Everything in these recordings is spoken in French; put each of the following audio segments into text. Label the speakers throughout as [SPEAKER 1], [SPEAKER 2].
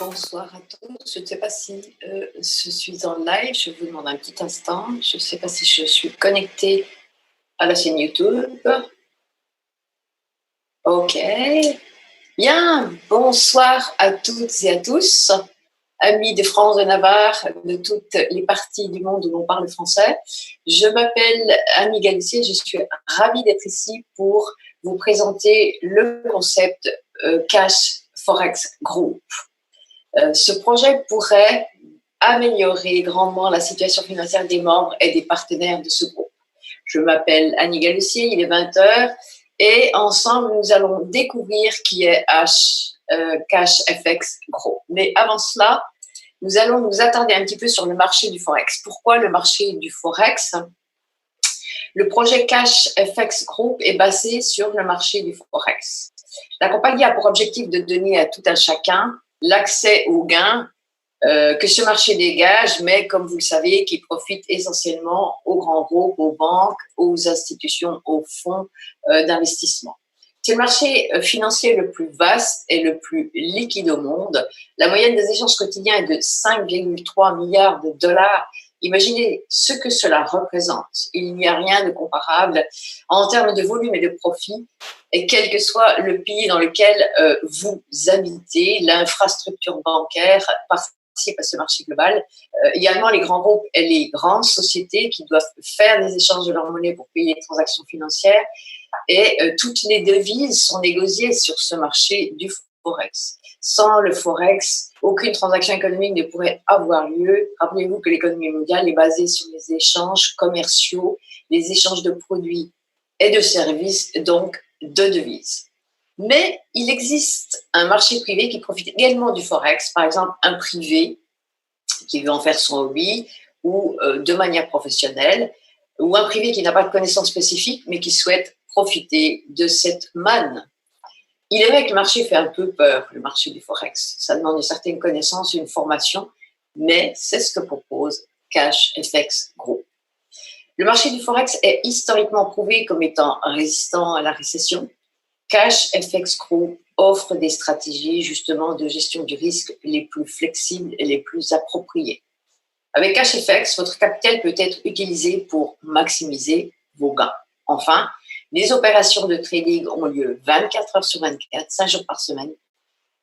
[SPEAKER 1] Bonsoir à tous. Je ne sais pas si je suis en live. Je vous demande un petit instant. Je ne sais pas si je suis connectée à la chaîne YouTube. Ok. Bien. Bonsoir à toutes et à tous. Amis de France, de Navarre, de toutes les parties du monde où l'on parle français. Je m'appelle Annie Galissier. Je suis ravie d'être ici pour vous présenter le concept Cash Forex Group. Ce projet pourrait améliorer grandement la situation financière des membres et des partenaires de ce groupe. Je m'appelle Annie Galissier, il est 20h et ensemble nous allons découvrir qui est Cash FX Group. Mais avant cela, nous allons nous attarder un petit peu sur le marché du Forex. Pourquoi le marché du Forex? Le projet Cash FX Group est basé sur le marché du Forex. La compagnie a pour objectif de donner à tout un chacun l'accès aux gains que ce marché dégage, mais comme vous le savez, qui profite essentiellement aux grands groupes, aux banques, aux institutions, aux fonds d'investissement. C'est le marché financier le plus vaste et le plus liquide au monde. La moyenne des échanges quotidiens est de 5,3 milliards de dollars. Imaginez ce que cela représente. Il n'y a rien de comparable en termes de volume et de profit, et quel que soit le pays dans lequel vous habitez, l'infrastructure bancaire participe à ce marché global. Également, les grands groupes et les grandes sociétés qui doivent faire des échanges de leur monnaie pour payer les transactions financières, et toutes les devises sont négociées sur ce marché du Forex. Sans le Forex, aucune transaction économique ne pourrait avoir lieu. Rappelez-vous que l'économie mondiale est basée sur les échanges commerciaux, les échanges de produits et de services, donc de devises. Mais il existe un marché privé qui profite également du Forex, par exemple un privé qui veut en faire son hobby ou de manière professionnelle, ou un privé qui n'a pas de connaissances spécifiques mais qui souhaite profiter de cette manne. Il est vrai que le marché fait un peu peur, le marché du Forex. Ça demande une certaine connaissance, une formation, mais c'est ce que propose Cash FX Group. Le marché du Forex est historiquement prouvé comme étant résistant à la récession. Cash FX Group offre des stratégies justement de gestion du risque les plus flexibles et les plus appropriées. Avec Cash FX, votre capital peut être utilisé pour maximiser vos gains. Enfin, les opérations de trading ont lieu 24 heures sur 24, 5 jours par semaine,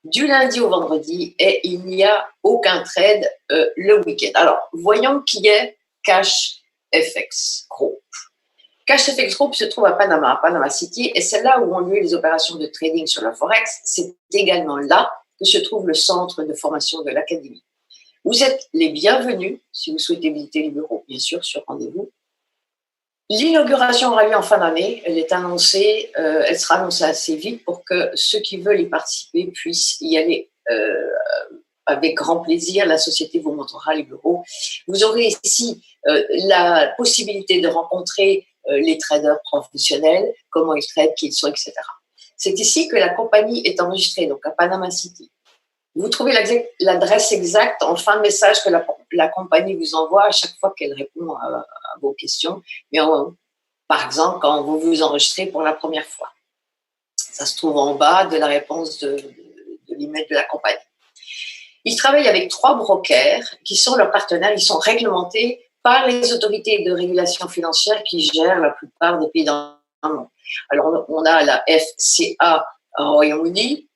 [SPEAKER 1] du lundi au vendredi, et il n'y a aucun trade le week-end. Alors, voyons qui est Cash FX Group. Cash FX Group se trouve à Panama City, et c'est là où ont lieu les opérations de trading sur le Forex. C'est également là que se trouve le centre de formation de l'Académie. Vous êtes les bienvenus si vous souhaitez visiter les bureaux, bien sûr, sur rendez-vous. L'inauguration aura lieu en fin d'année. Elle sera annoncée assez vite pour que ceux qui veulent y participer puissent y aller avec grand plaisir. La société vous montrera les bureaux. Vous aurez ici la possibilité de rencontrer les traders professionnels, comment ils tradent, qui ils sont, etc. C'est ici que la compagnie est enregistrée, donc à Panama City. Vous trouvez l'adresse exacte en fin de message que la compagnie vous envoie à chaque fois qu'elle répond à vos questions. Mais par exemple, quand vous vous enregistrez pour la première fois. Ça se trouve en bas de la réponse de l'email de la compagnie. Ils travaillent avec 3 brokers qui sont leurs partenaires. Ils sont réglementés par les autorités de régulation financière qui gèrent la plupart des pays dans le monde. Alors, on a la FCA Royaume-Uni,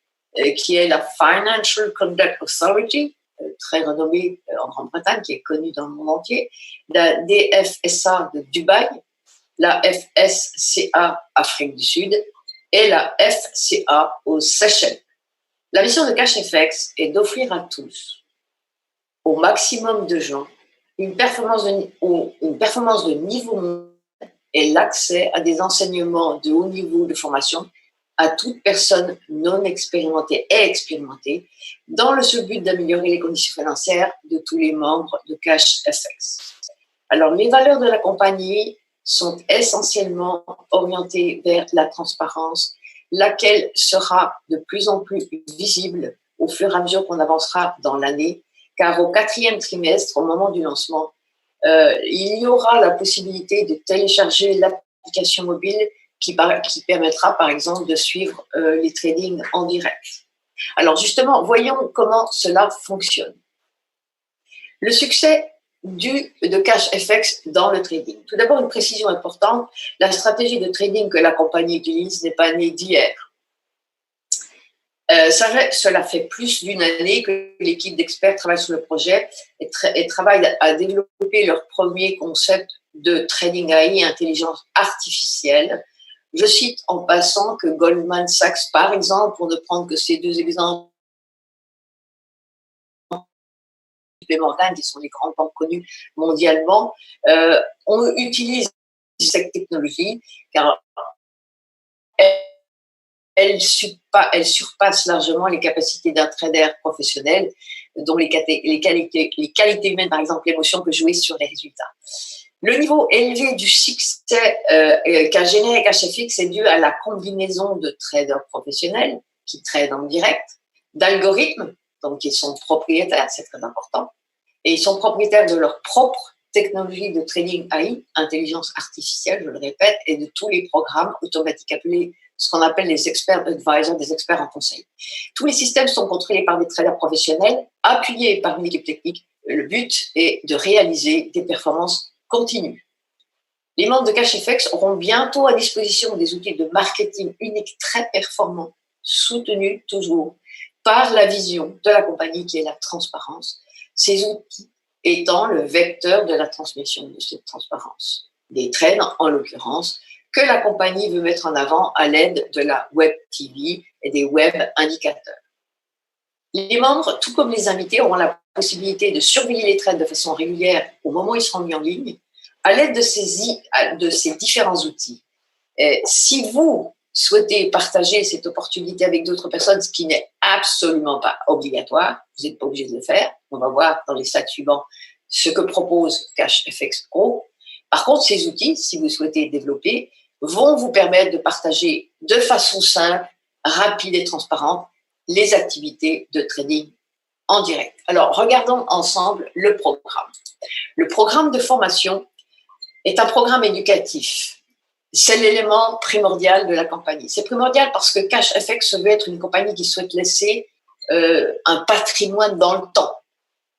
[SPEAKER 1] qui est la Financial Conduct Authority, très renommée en Grande-Bretagne, qui est connue dans le monde entier, la DFSA de Dubaï, la FSCA Afrique du Sud et la FCA aux Seychelles. La mission de Cash FX est d'offrir à tous, au maximum de gens, une performance de niveau mondial et l'accès à des enseignements de haut niveau de formation à toute personne non expérimentée et expérimentée, dans le seul but d'améliorer les conditions financières de tous les membres de Cash FX. Alors, les valeurs de la compagnie sont essentiellement orientées vers la transparence, laquelle sera de plus en plus visible au fur et à mesure qu'on avancera dans l'année, car au 4e trimestre, au moment du lancement, il y aura la possibilité de télécharger l'application mobile qui permettra, par exemple, de suivre les tradings en direct. Alors justement, voyons comment cela fonctionne. Le succès de CashFX dans le trading. Tout d'abord, une précision importante, la stratégie de trading que la compagnie utilise n'est pas née d'hier. Cela fait plus d'une année que l'équipe d'experts travaille sur le projet et travaille à développer leur premier concept de trading AI, intelligence artificielle. Je cite en passant que Goldman Sachs, par exemple, pour ne prendre que ces deux exemples supplémentaires, qui sont les grandes banques connues mondialement, on utilise cette technologie car elle surpasse largement les capacités d'un trader professionnel, dont les qualités humaines, par exemple l'émotion, peut jouer sur les résultats. Le niveau élevé du succès qu'a généré CashFX est dû à la combinaison de traders professionnels qui tradent en direct, d'algorithmes, donc ils sont propriétaires, c'est très important, et ils sont propriétaires de leur propre technologie de trading AI, intelligence artificielle, je le répète, et de tous les programmes automatiques appelés ce qu'on appelle les experts advisors, des experts en conseil. Tous les systèmes sont contrôlés par des traders professionnels, appuyés par une équipe technique. Le but est de réaliser des performances continues. Les membres de CashFX auront bientôt à disposition des outils de marketing uniques très performants, soutenus toujours par la vision de la compagnie qui est la transparence. Ces outils étant le vecteur de la transmission de cette transparence. Des trades, en l'occurrence, que la compagnie veut mettre en avant à l'aide de la Web TV et des web indicateurs. Les membres, tout comme les invités, auront la possibilité de surveiller les trades de façon régulière au moment où ils seront mis en ligne à l'aide de ces différents outils. Et si vous souhaitez partager cette opportunité avec d'autres personnes, ce qui n'est absolument pas obligatoire, vous n'êtes pas obligé de le faire. On va voir dans les slides suivants ce que propose CashFX Pro. Par contre, ces outils, si vous souhaitez développer, vont vous permettre de partager de façon simple, rapide et transparente les activités de trading en direct. Alors, regardons ensemble le programme. Le programme de formation est un programme éducatif. C'est l'élément primordial de la compagnie. C'est primordial parce que CashFX veut être une compagnie qui souhaite laisser un patrimoine dans le temps.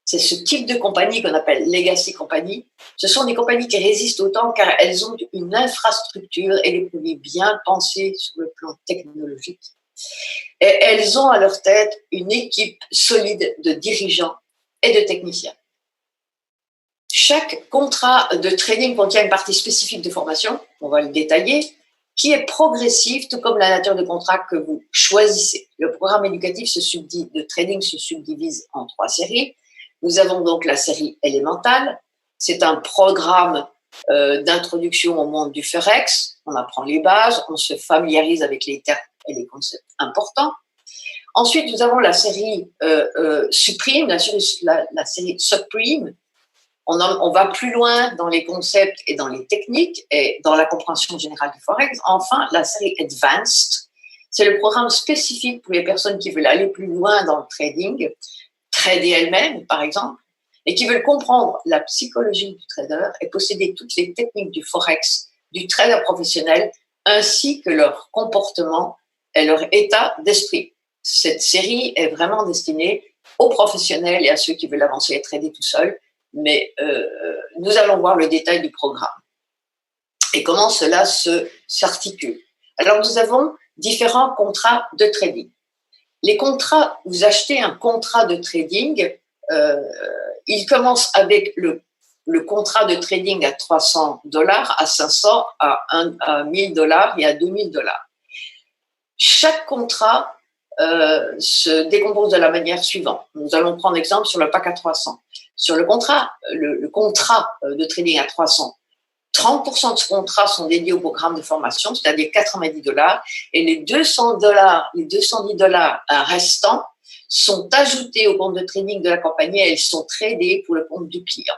[SPEAKER 1] C'est ce type de compagnie qu'on appelle legacy company. Ce sont des compagnies qui résistent au temps car elles ont une infrastructure et des produits bien pensés sur le plan technologique. Et elles ont à leur tête une équipe solide de dirigeants et de techniciens. Chaque contrat de trading contient une partie spécifique de formation, on va le détailler, qui est progressive, tout comme la nature de contrat que vous choisissez. Le programme éducatif de trading se subdivise en 3 séries. Nous avons donc la série élémentale. C'est un programme d'introduction au monde du Forex. On apprend les bases, on se familiarise avec les termes et les concepts importants. Ensuite, nous avons la série Supreme, la série Supreme. On va plus loin dans les concepts et dans les techniques et dans la compréhension générale du Forex. Enfin, la série Advanced, c'est le programme spécifique pour les personnes qui veulent aller plus loin dans le trading, trader elles-mêmes, par exemple, et qui veulent comprendre la psychologie du trader et posséder toutes les techniques du Forex, du trader professionnel, ainsi que leur comportement et leur état d'esprit. Cette série est vraiment destinée aux professionnels et à ceux qui veulent avancer et trader tout seuls, mais nous allons voir le détail du programme et comment cela s'articule. Alors, nous avons différents contrats de trading. Les contrats, vous achetez un contrat de trading, il commence avec le contrat de trading à $300, à 500, à 1000 $ et à 2000 $. Chaque contrat se décompose de la manière suivante. Nous allons prendre exemple sur le pack à 300. Sur le contrat de trading à 300, 30% de ce contrat sont dédiés au programme de formation, c'est-à-dire 90 $, et les 200 $, les 210 $ restants sont ajoutés au compte de trading de la compagnie et ils sont tradés pour le compte du client.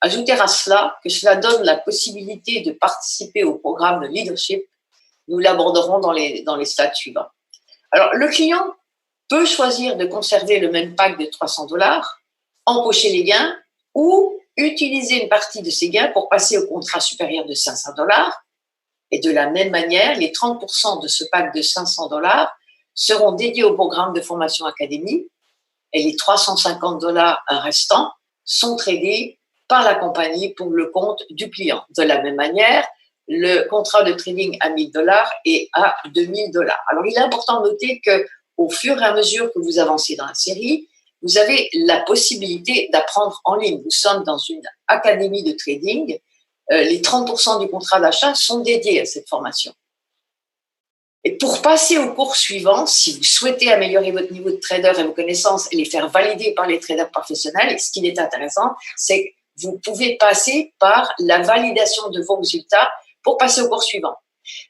[SPEAKER 1] Ajouter à cela que cela donne la possibilité de participer au programme de leadership. Nous l'aborderons dans les slides suivants. Alors, le client peut choisir de conserver le même pack de 300 $, empocher les gains ou utiliser une partie de ces gains pour passer au contrat supérieur de 500 $. Et de la même manière, les 30% de ce pack de 500 $ seront dédiés au programme de formation Académie et les $350 restants sont tradés par la compagnie pour le compte du client. De la même manière, le contrat de trading à $1,000 et à $2,000. Alors, il est important de noter qu'au fur et à mesure que vous avancez dans la série, vous avez la possibilité d'apprendre en ligne. Nous sommes dans une académie de trading. Les 30% du contrat d'achat sont dédiés à cette formation. Et pour passer au cours suivant, si vous souhaitez améliorer votre niveau de trader et vos connaissances et les faire valider par les traders professionnels, ce qui est intéressant, c'est que vous pouvez passer par la validation de vos résultats pour passer au cours suivant.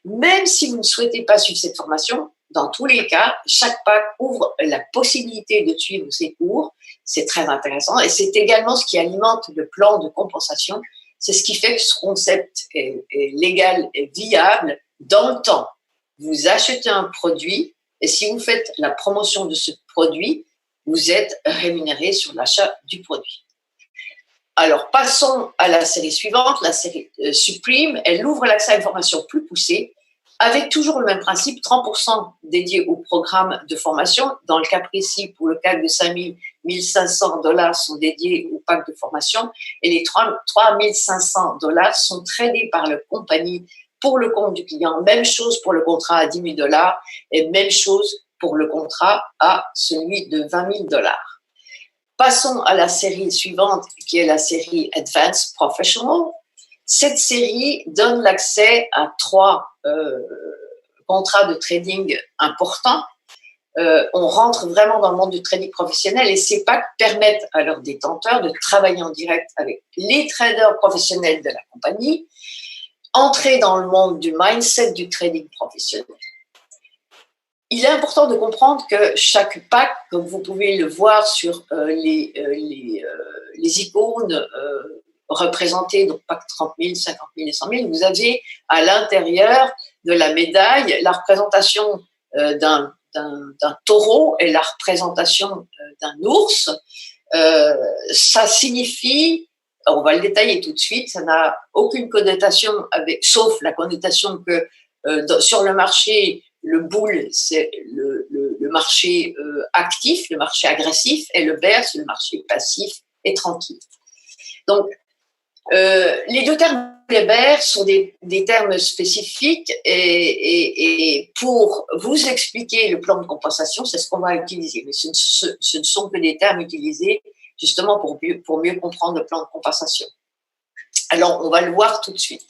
[SPEAKER 1] Même si vous ne souhaitez pas suivre cette formation, dans tous les cas, chaque pack ouvre la possibilité de suivre ces cours. C'est très intéressant et c'est également ce qui alimente le plan de compensation. C'est ce qui fait que ce concept est légal et viable dans le temps. Vous achetez un produit et si vous faites la promotion de ce produit, vous êtes rémunéré sur l'achat du produit. Alors, passons à la série suivante, la série Supreme. Elle ouvre l'accès à une formation plus poussée avec toujours le même principe, 30% dédiés au programme de formation. Dans le cas précis, pour le cas de 5 500 $ sont dédiés au pack de formation et les 3 500 $ sont tradés par la compagnie pour le compte du client. Même chose pour le contrat à 10 000 $ et même chose pour le contrat à celui de 20 000 $. Passons à la série suivante, qui est la série Advanced Professional. Cette série donne l'accès à 3 contrats de trading importants. On rentre vraiment dans le monde du trading professionnel et ces packs permettent à leurs détenteurs de travailler en direct avec les traders professionnels de la compagnie, entrer dans le monde du mindset du trading professionnel. Il est important de comprendre que chaque pack, comme vous pouvez le voir sur les icônes représentées, donc pack 30 000, 50 000 et 100 000, vous avez à l'intérieur de la médaille la représentation d'un taureau et la représentation d'un ours. Ça signifie, on va le détailler tout de suite, ça n'a aucune connotation, sauf la connotation que sur le marché, le bull, c'est le marché actif, le marché agressif, et le bear, c'est le marché passif et tranquille. Donc, les deux termes les bears sont des termes spécifiques et pour vous expliquer le plan de compensation, c'est ce qu'on va utiliser. Mais ce ne sont que des termes utilisés justement pour mieux comprendre le plan de compensation. Alors, on va le voir tout de suite.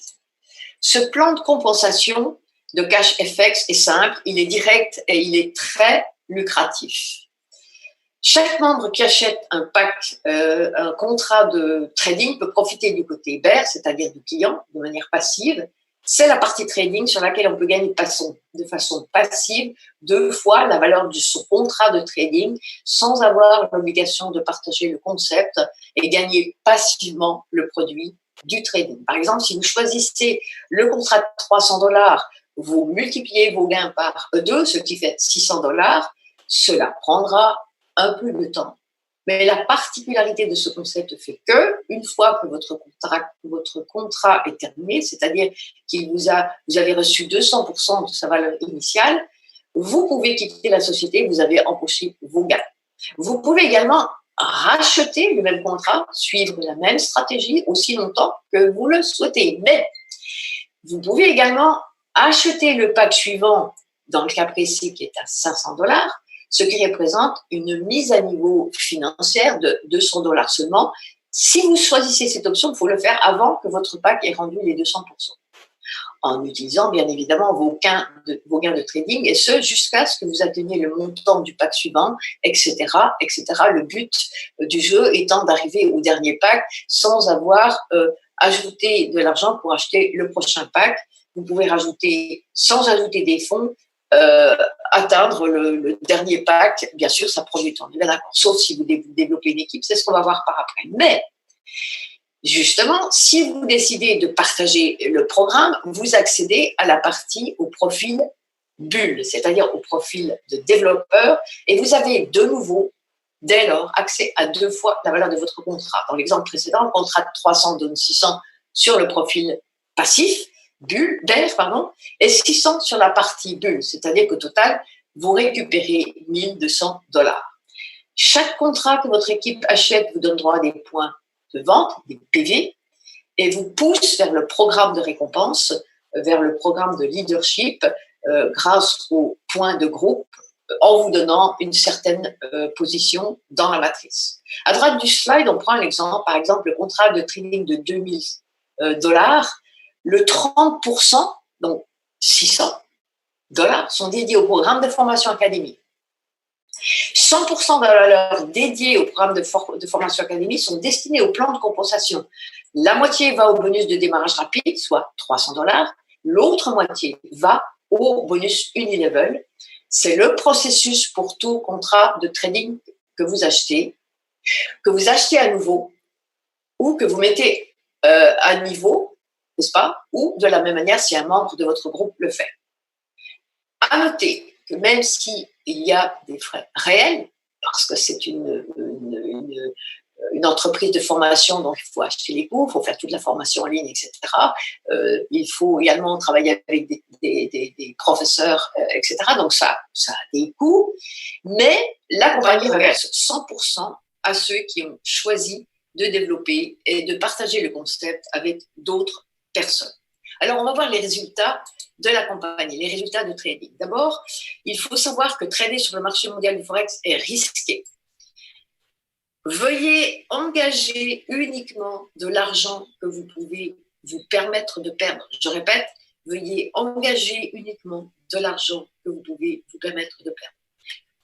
[SPEAKER 1] Ce plan de compensation de CashFX est simple, il est direct et il est très lucratif. Chaque membre qui achète un pack, un contrat de trading peut profiter du côté bear, c'est-à-dire du client, de manière passive. C'est la partie trading sur laquelle on peut gagner de façon passive 2 fois la valeur de son contrat de trading sans avoir l'obligation de partager le concept et gagner passivement le produit du trading. Par exemple, si vous choisissez le contrat de 300 $, vous multipliez vos gains par 2, ce qui fait 600 $, cela prendra un peu de temps. Mais la particularité de ce concept fait que, une fois que votre contrat est terminé, c'est-à-dire vous avez reçu 200% de sa valeur initiale, vous pouvez quitter la société, vous avez empoché vos gains. Vous pouvez également racheter le même contrat, suivre la même stratégie aussi longtemps que vous le souhaitez. Mais vous pouvez également acheter le pack suivant, dans le cas précis qui est à 500 $, ce qui représente une mise à niveau financière de 200 $ seulement. Si vous choisissez cette option, il faut le faire avant que votre pack ait rendu les 200%, en utilisant bien évidemment vos gains de trading, et ce jusqu'à ce que vous atteigniez le montant du pack suivant, etc., etc. Le but du jeu étant d'arriver au dernier pack sans avoir ajouté de l'argent pour acheter le prochain pack. Vous pouvez rajouter, sans ajouter des fonds, atteindre le dernier pack. Bien sûr, ça prend du temps, bien d'accord, sauf si vous développez une équipe, c'est ce qu'on va voir par après. Mais justement, si vous décidez de partager le programme, vous accédez à la partie au profil bulle, c'est-à-dire au profil de développeur, et vous avez de nouveau, dès lors, accès à 2 fois la valeur de votre contrat. Dans l'exemple précédent, le contrat de 300 donne 600 sur le profil passif, bear, et 600 sur la partie bulle, c'est-à-dire qu'au total, vous récupérez 1200 $. Chaque contrat que votre équipe achète vous donne droit à des points de vente, des PV, et vous pousse vers le programme de récompense, vers le programme de leadership, grâce aux points de groupe, en vous donnant une certaine position dans la matrice. À droite du slide, on prend l'exemple, par exemple, le contrat de trading de 2000 $, le 30%, donc 600 $ sont dédiés au programme de formation académique. 100% de la valeur dédiée au programme de formation académique sont destinés au plan de compensation. La moitié va au bonus de démarrage rapide, soit 300 $. L'autre moitié va au bonus Unilevel. C'est le processus pour tout contrat de trading que vous achetez à nouveau ou que vous mettez à niveau, n'est-ce pas? Ou de la même manière si un membre de votre groupe le fait. À noter que même s'il y a des frais réels, parce que c'est une entreprise de formation, donc il faut acheter les cours, il faut faire toute la formation en ligne, etc. Il faut également travailler avec des professeurs, etc. Donc ça a des coûts, mais la compagnie reverse 100% à ceux qui ont choisi de développer et de partager le concept avec d'autres personnes. Alors, on va voir les résultats de la compagnie, les résultats de trading. D'abord, il faut savoir que trader sur le marché mondial du Forex est risqué. Veuillez engager uniquement de l'argent que vous pouvez vous permettre de perdre. Je répète, veuillez engager uniquement de l'argent que vous pouvez vous permettre de perdre.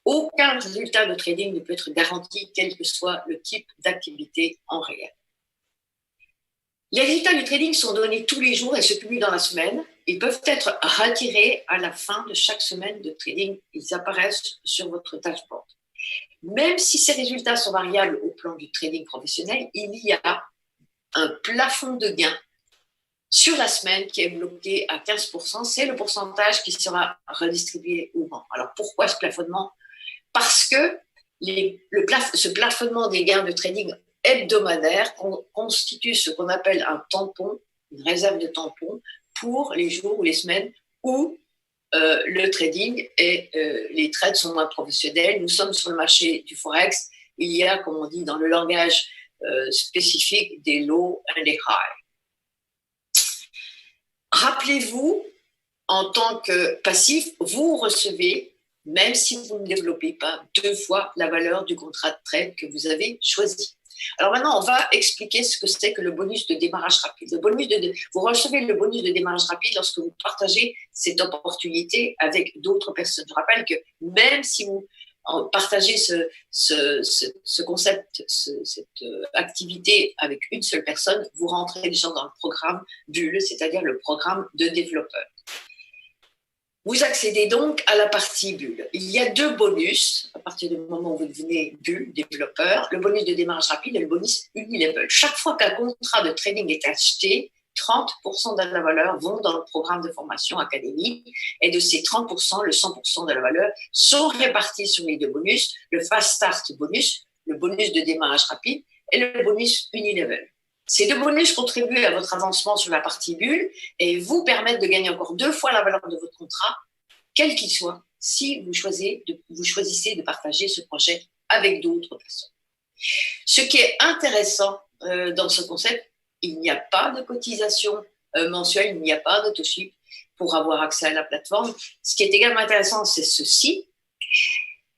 [SPEAKER 1] Aucun résultat de trading ne peut être garanti, quel que soit le type d'activité en réel. Les résultats du trading sont donnés tous les jours et se publient dans la semaine. Ils peuvent être retirés à la fin de chaque semaine de trading. Ils apparaissent sur votre dashboard. Même si ces résultats sont variables au plan du trading professionnel, il y a un plafond de gain sur la semaine qui est bloqué à 15%. C'est le pourcentage qui sera redistribué au banc. Alors pourquoi ce plafonnement? Parce que ce plafonnement des gains de trading hebdomadaire constitue ce qu'on appelle un tampon, une réserve de tampon pour les jours ou les semaines où le trading et les trades sont moins professionnels. Nous sommes sur le marché du Forex. Il y a, comme on dit dans le langage spécifique, des lows et des highs. Rappelez-vous, en tant que passif, vous recevez, même si vous ne développez pas, 2 fois la valeur du contrat de trade que vous avez choisi. Alors maintenant, on va expliquer ce que c'est que le bonus de démarrage rapide. Vous recevez le bonus de démarrage rapide lorsque vous partagez cette opportunité avec d'autres personnes. Je rappelle que même si vous partagez ce concept, cette activité avec une seule personne, vous rentrez déjà dans le programme Bulle, c'est-à-dire le programme de développeur. Vous accédez donc à la partie bulle. Il y a 2 bonus à partir du moment où vous devenez bulle, développeur, le bonus de démarrage rapide et le bonus Unilevel. Chaque fois qu'un contrat de trading est acheté, 30% de la valeur vont dans le programme de formation académique et de ces 30%, le 100% de la valeur sont répartis sur les 2 bonus, le Fast Start bonus, le bonus de démarrage rapide et le bonus Unilevel. Ces 2 bonus contribuent à votre avancement sur la partie bulle et vous permettent de gagner encore 2 fois la valeur de votre contrat, quel qu'il soit, si vous choisissez de partager ce projet avec d'autres personnes. Ce qui est intéressant dans ce concept, il n'y a pas de cotisation mensuelle, il n'y a pas d'autoship pour avoir accès à la plateforme. Ce qui est également intéressant, c'est ceci.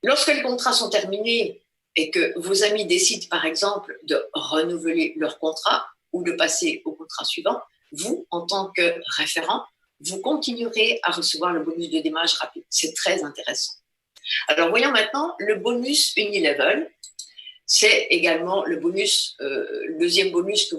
[SPEAKER 1] Lorsque les contrats sont terminés, et que vos amis décident, par exemple, de renouveler leur contrat ou de passer au contrat suivant, vous, en tant que référent, vous continuerez à recevoir le bonus de démarrage rapide. C'est très intéressant. Alors, voyons maintenant le bonus Unilevel. C'est également le bonus, le deuxième bonus que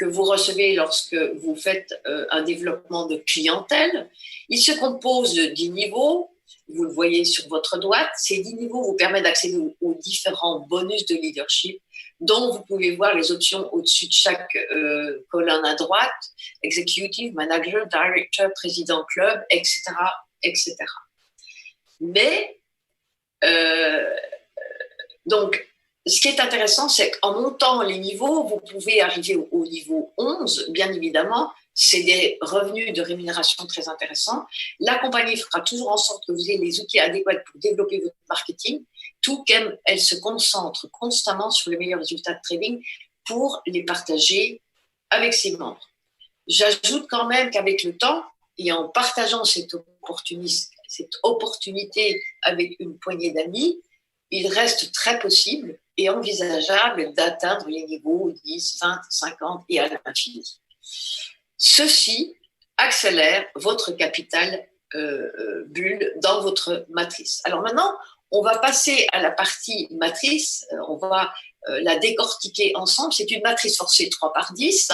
[SPEAKER 1] vous recevez lorsque vous faites un développement de clientèle. Il se compose de 10 niveaux. Vous le voyez sur votre droite, ces 10 niveaux vous permettent d'accéder aux différents bonus de leadership dont vous pouvez voir les options au-dessus de chaque colonne à droite, Executive, Manager, Director, Président Club, etc. etc. Mais, donc, ce qui est intéressant, c'est qu'en montant les niveaux, vous pouvez arriver au niveau 11, bien évidemment, c'est des revenus de rémunération très intéressants. La compagnie fera toujours en sorte que vous ayez les outils adéquats pour développer votre marketing, tout comme elle se concentre constamment sur les meilleurs résultats de trading pour les partager avec ses membres. J'ajoute quand même qu'avec le temps, et en partageant cette opportunité avec une poignée d'amis, il reste très possible et envisageable d'atteindre les niveaux 10, 20, 50 et à l'infini. Ceci accélère votre capital bulle dans votre matrice. Alors maintenant, on va passer à la partie matrice. On va la décortiquer ensemble. C'est une matrice forcée 3 par 10.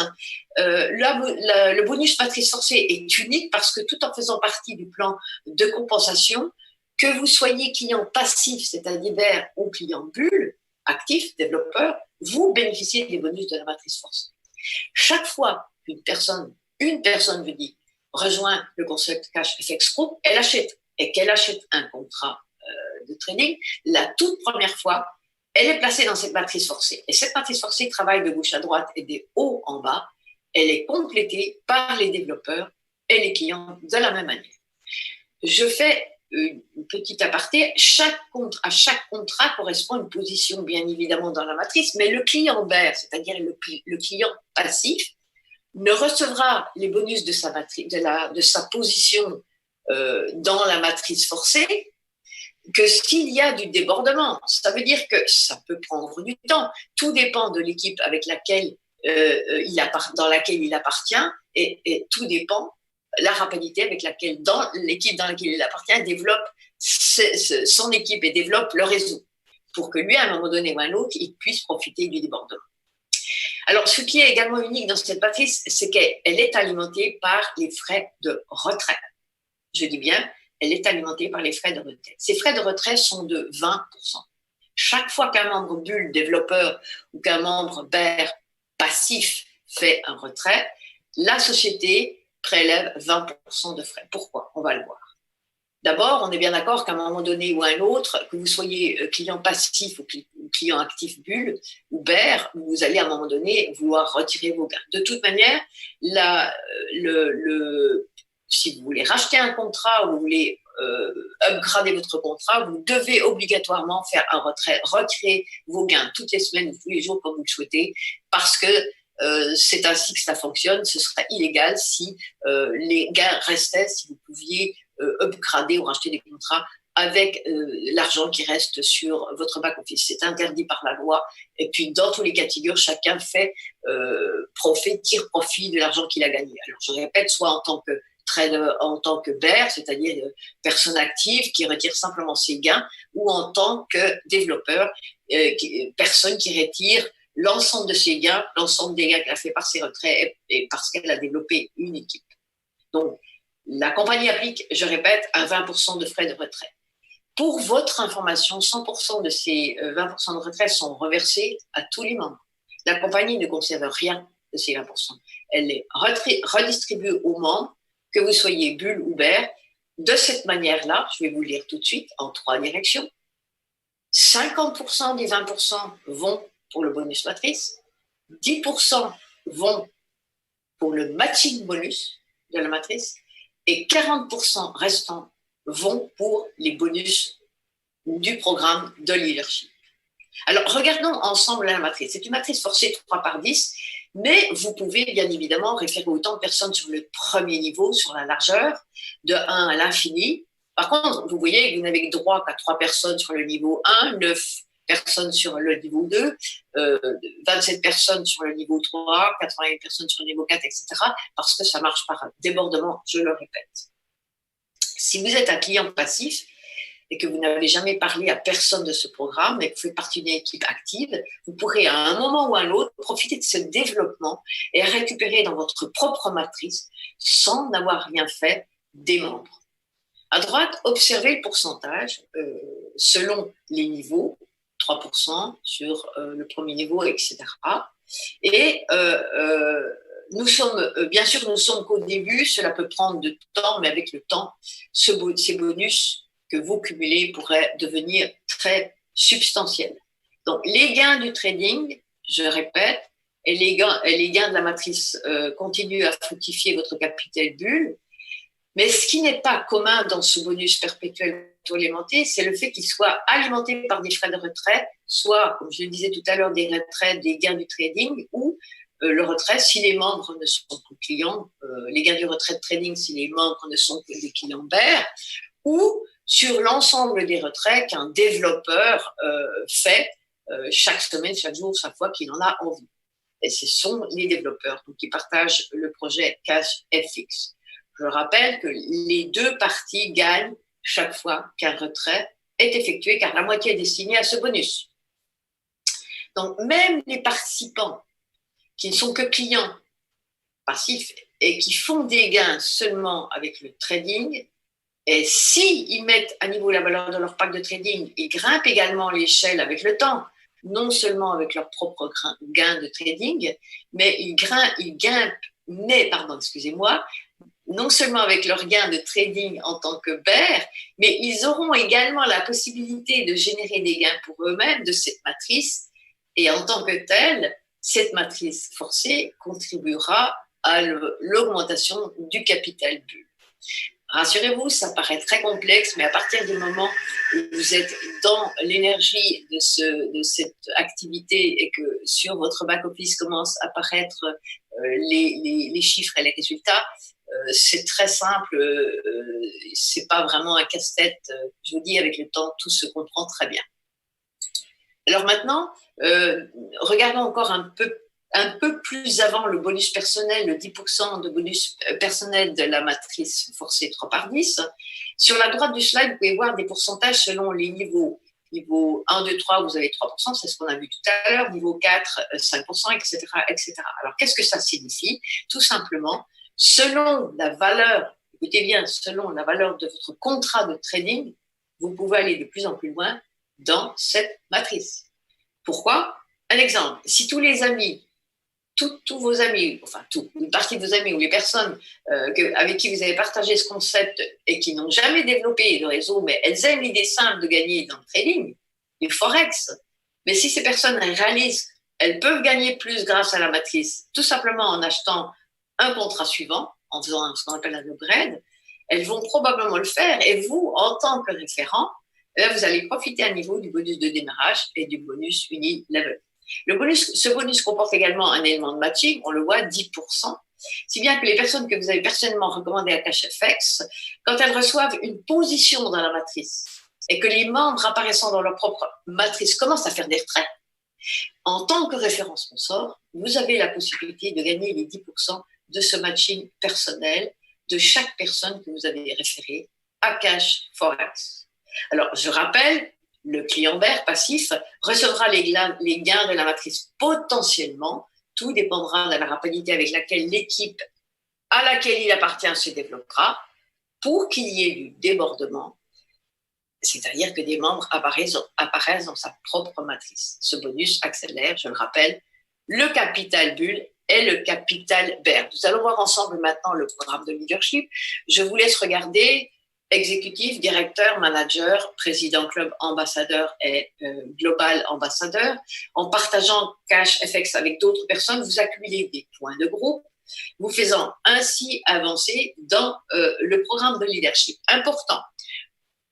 [SPEAKER 1] Le bonus matrice forcée est unique parce que tout en faisant partie du plan de compensation, que vous soyez client passif, c'est-à-dire ou client bulle, actif, développeur, vous bénéficiez des bonus de la matrice forcée. Chaque fois qu'une personne, je dis, rejoint le Concept Cash FX Group, elle achète, et qu'elle achète un contrat de trading, la toute première fois, elle est placée dans cette matrice forcée. Et cette matrice forcée travaille de gauche à droite et des hauts en bas. Elle est complétée par les développeurs et les clients de la même manière. Je fais une petite aparté. À chaque contrat correspond une position, bien évidemment, dans la matrice, mais le client bear, c'est-à-dire le client passif, ne recevra les bonus de sa position dans la matrice forcée que s'il y a du débordement. Ça veut dire que ça peut prendre du temps. Tout dépend de l'équipe avec laquelle dans laquelle il appartient et tout dépend la rapidité avec laquelle, dans l'équipe dans laquelle il appartient, développe son équipe et développe le réseau pour que lui, à un moment donné ou à un autre, il puisse profiter du débordement. Alors, ce qui est également unique dans cette matrice, c'est qu'elle est alimentée par les frais de retrait. Je dis bien, elle est alimentée par les frais de retrait. Ces frais de retrait sont de 20%. Chaque fois qu'un membre bulle développeur ou qu'un membre bear passif fait un retrait, la société prélève 20% de frais. Pourquoi? On va le voir. D'abord, on est bien d'accord qu'à un moment donné ou à un autre, que vous soyez client passif ou client actif bulle ou bear, vous allez à un moment donné vouloir retirer vos gains. De toute manière, si vous voulez racheter un contrat ou vous voulez upgrader votre contrat, vous devez obligatoirement faire un retrait, retirer vos gains toutes les semaines ou tous les jours comme vous le souhaitez, parce que c'est ainsi que ça fonctionne. Ce serait illégal si les gains restaient, si vous pouviez upgrader ou racheter des contrats avec l'argent qui reste sur votre back-office. C'est interdit par la loi. Et puis, dans tous les cas de figure, chacun tire profit de l'argent qu'il a gagné. Alors, je répète, soit en tant que trader, en tant que bear, c'est-à-dire personne active qui retire simplement ses gains, ou en tant que développeur, personne qui retire l'ensemble de ses gains, l'ensemble des gains qu'elle a fait par ses retraits et parce qu'elle a développé une équipe. Donc, la compagnie applique, je répète, un 20% de frais de retrait. Pour votre information, 100% de ces 20% de retrait sont reversés à tous les membres. La compagnie ne conserve rien de ces 20%. Elle les redistribue aux membres, que vous soyez bulle ou bear, de cette manière-là. Je vais vous le lire tout de suite en 3 directions. 50% des 20% vont pour le bonus matrice, 10% vont pour le matching bonus de la matrice et 40% restants vont pour les bonus du programme de leadership. Alors, regardons ensemble la matrice. C'est une matrice forcée 3 par 10, mais vous pouvez bien évidemment référer autant de personnes sur le premier niveau, sur la largeur, de 1 à l'infini. Par contre, vous voyez que vous n'avez droit qu'à 3 personnes sur le niveau 1, 9 personnes sur le niveau 2, 27 personnes sur le niveau 3, 81 personnes sur le niveau 4, etc. Parce que ça marche par débordement, je le répète. Si vous êtes un client passif et que vous n'avez jamais parlé à personne de ce programme et que vous faites partie d'une équipe active, vous pourrez à un moment ou à l'autre profiter de ce développement et récupérer dans votre propre matrice sans n'avoir rien fait des membres. À droite, observez le pourcentage selon les niveaux, 3% sur le premier niveau, etc. Et nous sommes qu'au début, cela peut prendre du temps, mais avec le temps, ces bonus que vous cumulez pourraient devenir très substantiels. Donc, les gains du trading, je répète, et les gains de la matrice continuent à fructifier votre capital bulle. Mais ce qui n'est pas commun dans ce bonus perpétuel auto-alimenté, c'est le fait qu'il soit alimenté par des frais de retrait, soit, comme je le disais tout à l'heure, des retraits, des gains du trading, ou le retrait si les membres ne sont que clients, les gains du retrait de trading si les membres ne sont que des clients BER, ou sur l'ensemble des retraits qu'un développeur fait chaque semaine, chaque jour, chaque fois qu'il en a envie. Et ce sont les développeurs donc, qui partagent le projet CashFX. Je rappelle que les deux parties gagnent chaque fois qu'un retrait est effectué, car la moitié est destinée à ce bonus. Donc, même les participants qui ne sont que clients passifs et qui font des gains seulement avec le trading, et s'ils mettent à niveau la valeur de leur pack de trading, ils grimpent également l'échelle avec le temps, non seulement avec leur propre gain de trading, mais ils grimpent, non seulement avec leur gain de trading en tant que bear, mais ils auront également la possibilité de générer des gains pour eux-mêmes de cette matrice. Et en tant que telle, cette matrice forcée contribuera à l'augmentation du capital bulle. Rassurez-vous, ça paraît très complexe, mais à partir du moment où vous êtes dans l'énergie de cette activité et que sur votre back-office commencent à apparaître les chiffres et les résultats, c'est très simple, c'est pas vraiment un casse-tête. Je vous dis, avec le temps, tout se comprend très bien. Alors maintenant, regardons encore un peu plus avant le bonus personnel, le 10% de bonus personnel de la matrice forcée 3/10. Sur la droite du slide, vous pouvez voir des pourcentages selon les niveaux. Niveau 1, 2, 3, vous avez 3%, c'est ce qu'on a vu tout à l'heure. Niveau 4, 5%, etc., etc. Alors, qu'est-ce que ça signifie? Tout simplement, selon la valeur, écoutez bien, selon la valeur de votre contrat de trading, vous pouvez aller de plus en plus loin dans cette matrice. Pourquoi? Un exemple, si tous les amis, tous vos amis, enfin une partie de vos amis ou les personnes avec qui vous avez partagé ce concept et qui n'ont jamais développé le réseau, mais elles aiment l'idée simple de gagner dans le trading, le forex, mais si ces personnes réalisent, elles peuvent gagner plus grâce à la matrice, tout simplement en achetant un contrat suivant, en faisant ce qu'on appelle un upgrade, elles vont probablement le faire et vous, en tant que référent, vous allez profiter à niveau du bonus de démarrage et du bonus Unilevel. Ce bonus comporte également un élément de matching, on le voit, 10%, si bien que les personnes que vous avez personnellement recommandées à CashFX, quand elles reçoivent une position dans la matrice et que les membres apparaissant dans leur propre matrice commencent à faire des retraits, en tant que référent sponsor, vous avez la possibilité de gagner les 10% de ce matching personnel de chaque personne que vous avez référée à CashForex. Alors, je rappelle, le client BER passif recevra les gains de la matrice potentiellement. Tout dépendra de la rapidité avec laquelle l'équipe à laquelle il appartient se développera pour qu'il y ait du débordement, c'est-à-dire que des membres apparaissent dans sa propre matrice. Ce bonus accélère, je le rappelle, le capital bulle et le capital BER. Nous allons voir ensemble maintenant le programme de leadership. Je vous laisse regarder exécutif, directeur, manager, président club, ambassadeur et global ambassadeur. En partageant CashFX avec d'autres personnes, vous accumulez des points de groupe, vous faisant ainsi avancer dans le programme de leadership. Important.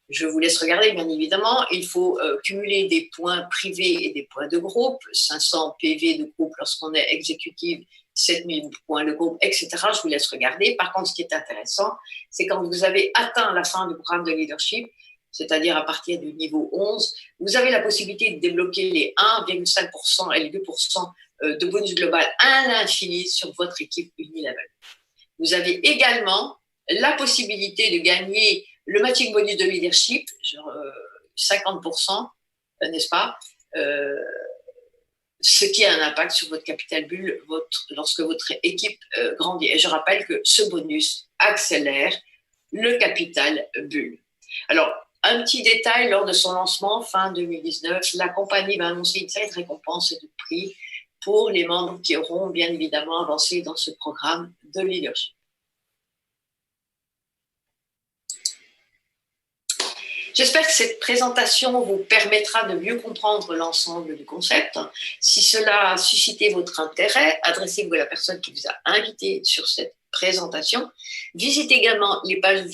[SPEAKER 1] Je vous laisse regarder, bien évidemment. Il faut cumuler des points privés et des points de groupe, 500 PV de groupe lorsqu'on est exécutif, 7000 points de groupe, etc. Je vous laisse regarder. Par contre, ce qui est intéressant, c'est quand vous avez atteint la fin du programme de leadership, c'est-à-dire à partir du niveau 11, vous avez la possibilité de débloquer les 1,5% et les 2% de bonus global à l'infini sur votre équipe Unilevel. Vous avez également la possibilité de gagner le matching bonus de leadership, genre 50%, n'est-ce pas, ce qui a un impact sur votre capital bulle lorsque votre équipe grandit. Et je rappelle que ce bonus accélère le capital bulle. Alors, un petit détail, lors de son lancement, fin 2019, la compagnie va annoncer une série de récompenses et de prix pour les membres qui auront bien évidemment avancé dans ce programme de leadership. J'espère que cette présentation vous permettra de mieux comprendre l'ensemble du concept. Si cela a suscité votre intérêt, adressez-vous à la personne qui vous a invité sur cette présentation. Visitez également les pages